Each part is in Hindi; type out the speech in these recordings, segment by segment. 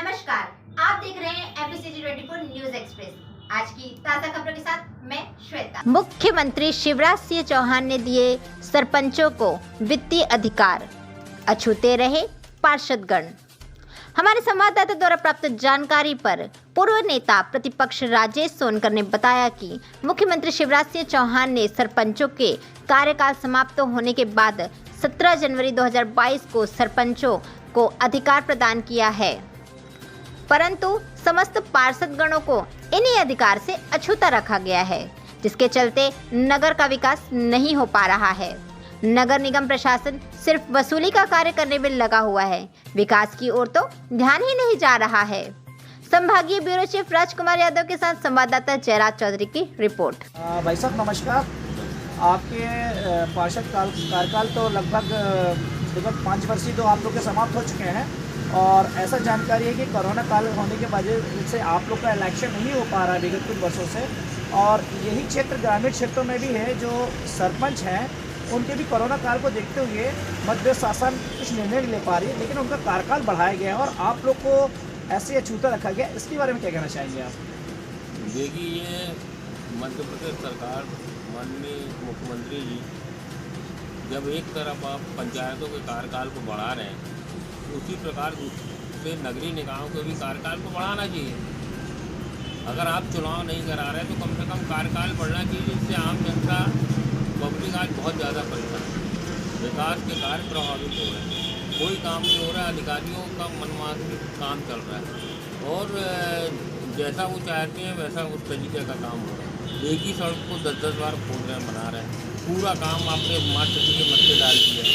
नमस्कार, आप देख रहे हैं एमपीसीजी 24 न्यूज एक्सप्रेस। आज की ताज़ा खबरों के साथ मैं श्वेता। मुख्यमंत्री शिवराज सिंह चौहान ने दिए सरपंचों को वित्तीय अधिकार, अछूते रहे पार्षदगण। हमारे संवाददाता द्वारा प्राप्त जानकारी पर पूर्व नेता प्रतिपक्ष राजेश सोनकर ने बताया कि मुख्यमंत्री शिवराज सिंह चौहान ने सरपंचों के कार्यकाल समाप्त होने के बाद 17 जनवरी 2022 को सरपंचों को अधिकार प्रदान किया है, परंतु समस्त पार्षदगणों को इन्हीं अधिकार से अछूता रखा गया है, जिसके चलते नगर का विकास नहीं हो पा रहा है। नगर निगम प्रशासन सिर्फ वसूली का कार्य करने में लगा हुआ है, विकास की ओर तो ध्यान ही नहीं जा रहा है। संभागीय ब्यूरो चीफ राजकुमार यादव के साथ संवाददाता जयराज चौधरी की रिपोर्ट। भाई साहब नमस्कार। आपके पार्षद कार्यकाल तो लगभग 5 वर्षीय तो आप लोग के समाप्त हो चुके हैं और ऐसा जानकारी है कि कोरोना काल होने के वजह से आप लोग का इलेक्शन नहीं हो पा रहा है विगत कुछ वर्षों से, और यही क्षेत्र ग्रामीण क्षेत्रों में भी है जो सरपंच हैं उनके भी कोरोना काल को देखते हुए मध्य शासन कुछ निर्णय नहीं ले पा रही है, लेकिन उनका कार्यकाल बढ़ाया गया है और आप लोग को ऐसे अछूता रखा गया। इसके बारे में क्या कहना चाहेंगे आप? देखिए, ये मध्य प्रदेश सरकार माननीय मुख्यमंत्री जी जब एक तरफ आप पंचायतों के कार्यकाल को बढ़ा रहे हैं, उसी प्रकार से नगरीय निकायों के भी कार्यकाल को बढ़ाना चाहिए। अगर आप चुनाव नहीं करा रहे तो कम से कम कार्यकाल बढ़ना चाहिए, जिससे आम जनता पब्लिक आज बहुत ज़्यादा परेशान है। विकास के कार्य प्रभावित हो रहे हैं, कोई काम नहीं हो रहा है, अधिकारियों का मनमानी काम चल रहा है और जैसा वो चाहते हैं वैसा उस तरीके का काम हो रहा है। एक ही सड़क को 10-10 बार खोद रहे हैं, बना रहे हैं। पूरा काम आपने स्मार्ट सिटी के मत पे डाल दिया है।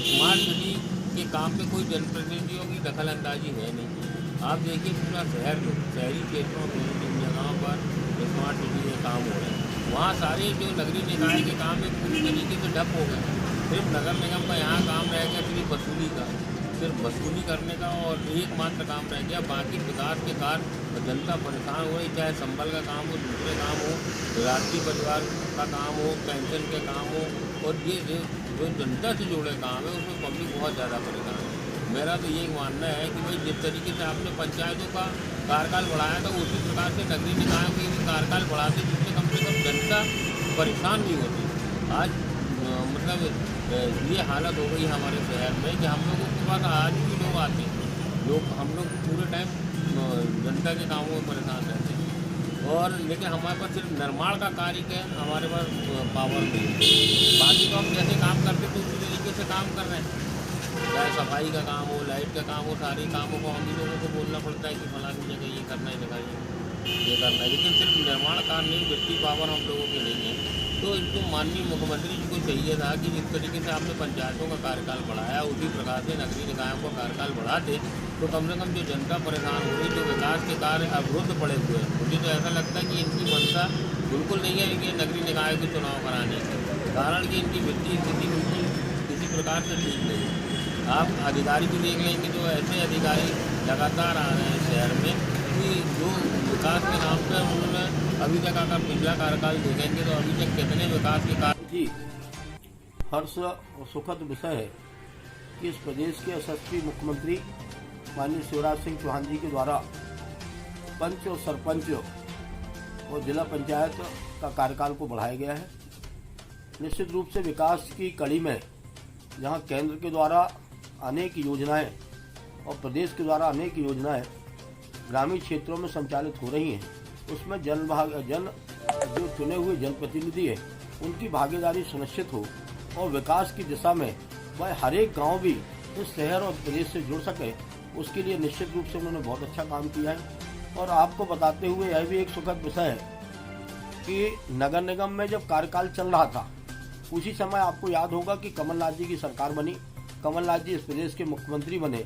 स्मार्ट सिटी के काम पे कोई जनप्रतिनिधियों की दखल अंदाजी है नहीं। आप देखिए पूरा शहरी क्षेत्रों में जिन जगहों पर स्मार्ट सिटी के काम हो रहे हैं, वहाँ सारे जो नगरीय निकाय के काम है पूरी तरीके से ठप हो गए। सिर्फ नगर निगम का यहाँ काम रह गया सिर्फ वसूली का, सिर्फ वसूली करने का और एकमात्र काम रह गया। बाकी विकास के कार्य जनता परेशान हो रही, चाहे संबल का काम हो, दूसरे काम हो, राष्ट्रीय परिवार का काम हो, पेंशन के काम हो, और ये जो जनता से जुड़े काम है उसमें पब्लिक बहुत ज़्यादा परेशान है। मेरा तो ये मानना है कि भाई जिस तरीके से आपने पंचायतों का कार्यकाल बढ़ाया था उसी प्रकार से नगरीय निकायों के भी कार्यकाल बढ़ाते, जिससे कम से कम जनता परेशान नहीं होती। आज मतलब ये हालत हो गई हमारे शहर में कि हम लोगों के पास आज भी लोग आते हैं, हम लोग पूरे टाइम जनता के कामों में परेशान रहते हैं, और लेकिन हमारे पास सिर्फ निर्माण का कार्य है, हमारे पास पावर नहीं है। बाकी तो हम जैसे काम करते तो उसी तरीके से काम कर रहे हैं, चाहे सफाई का काम हो, लाइट का काम हो, सारे कामों को हम ही लोगों को बोलना पड़ता है कि फलानी जगह ये करना है, ये करना है, लेकिन सिर्फ निर्माण कार्य नहीं, वित्तीय पावर हम लोगों की नहीं है। तो इनको माननीय मुख्यमंत्री जी को चाहिए था कि जिस तरीके से आपने पंचायतों का कार्यकाल बढ़ाया उसी प्रकार से नगरीय निकायों का कार्यकाल बढ़ाते तो कम से कम जो जनता परेशान हो रही, जो विकास के कार्य अवरुद्ध पड़े हुए हैं, मुझे तो ऐसा लगता है कि इनकी मंशा बिल्कुल नहीं है कि नगरीय निकायों के चुनाव कराने के, कारण कि इनकी वित्तीय स्थिति बिल्कुल किसी प्रकार से ठीक नहीं है। आप अधिकारी भी देख लेंगे तो ऐसे अधिकारी लगातार आ रहे हैं शहर में कि जो विकास के नाम पर उन्होंने अभी तक अगर पिछला कार्यकाल देखेंगे तो अभी तक कितने विकास के कार्य। जी, हर्ष और सुखद विषय है कि इस प्रदेश के यशस्वी मुख्यमंत्री माननीय शिवराज सिंह चौहान जी के द्वारा पंच और सरपंच और जिला पंचायत का कार्यकाल को बढ़ाया गया है। निश्चित रूप से विकास की कड़ी में जहां केंद्र के द्वारा अनेक योजनाएं और प्रदेश के द्वारा अनेक योजनाएं ग्रामीण क्षेत्रों में संचालित हो रही हैं, उसमें जन जो चुने हुए जनप्रतिनिधि है उनकी भागीदारी सुनिश्चित हो और विकास की दिशा में वह हर एक गाँव भी इस शहर और प्रदेश से जुड़ सके, उसके लिए निश्चित रूप से उन्होंने बहुत अच्छा काम किया है। और आपको बताते हुए यह भी एक सुखद विषय है कि नगर निगम में जब कार्यकाल चल रहा था उसी समय आपको याद होगा कि कमलनाथ जी की सरकार बनी, कमलनाथ जी इस प्रदेश के मुख्यमंत्री बने,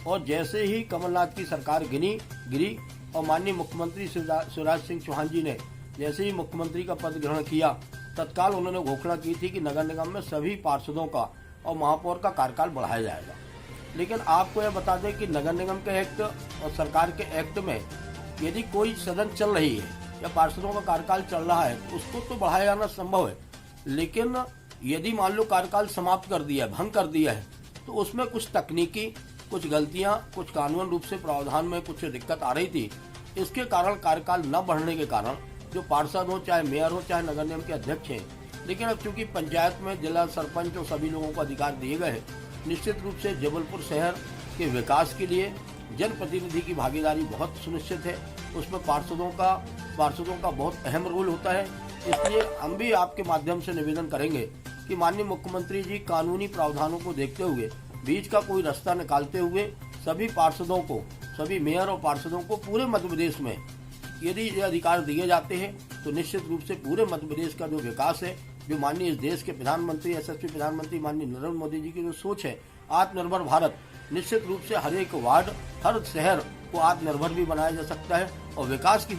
और जैसे ही कमलनाथ की सरकार गिरी और माननीय मुख्यमंत्री शिवराज सिंह चौहान जी ने जैसे ही मुख्यमंत्री का पद ग्रहण किया, तत्काल उन्होंने घोषणा की थी कि नगर निगम में सभी पार्षदों का और महापौर का कार्यकाल बढ़ाया जाएगा। लेकिन आपको यह बता दें कि नगर निगम के एक्ट और सरकार के एक्ट में यदि कोई सदन चल रही है या पार्षदों का कार्यकाल चल रहा है तो उसको तो बढ़ाया जाना संभव है, लेकिन यदि मान लो कार्यकाल समाप्त कर दिया है, भंग कर दिया है, तो उसमें कुछ तकनीकी कुछ गलतियां, कुछ कानून रूप से प्रावधान में कुछ दिक्कत आ रही थी। इसके कारण कार्यकाल न बढ़ने के कारण जो पार्षद हो, चाहे मेयर हो, चाहे नगर निगम के अध्यक्ष हैं, लेकिन अब चूंकि पंचायत में जिला सरपंच और सभी लोगों को अधिकार दिए गए हैं, निश्चित रूप से जबलपुर शहर के विकास के लिए जनप्रतिनिधि की भागीदारी बहुत सुनिश्चित है। उसमें पार्षदों का बहुत अहम रोल होता है। इसलिए हम भी आपके माध्यम से निवेदन करेंगे कि माननीय मुख्यमंत्री जी कानूनी प्रावधानों को देखते हुए बीच का कोई रास्ता निकालते हुए सभी पार्षदों को, सभी मेयर और पार्षदों को पूरे मध्य प्रदेश में यदि ये अधिकार दिए जाते हैं तो निश्चित रूप से पूरे मध्य प्रदेश का जो विकास है, जो माननीय इस देश के प्रधानमंत्री, यशस्वी प्रधानमंत्री माननीय नरेंद्र मोदी जी की जो सोच है आत्मनिर्भर भारत, निश्चित रूप से हर एक वार्ड, हर शहर को आत्मनिर्भर भी बनाया जा सकता है और विकास की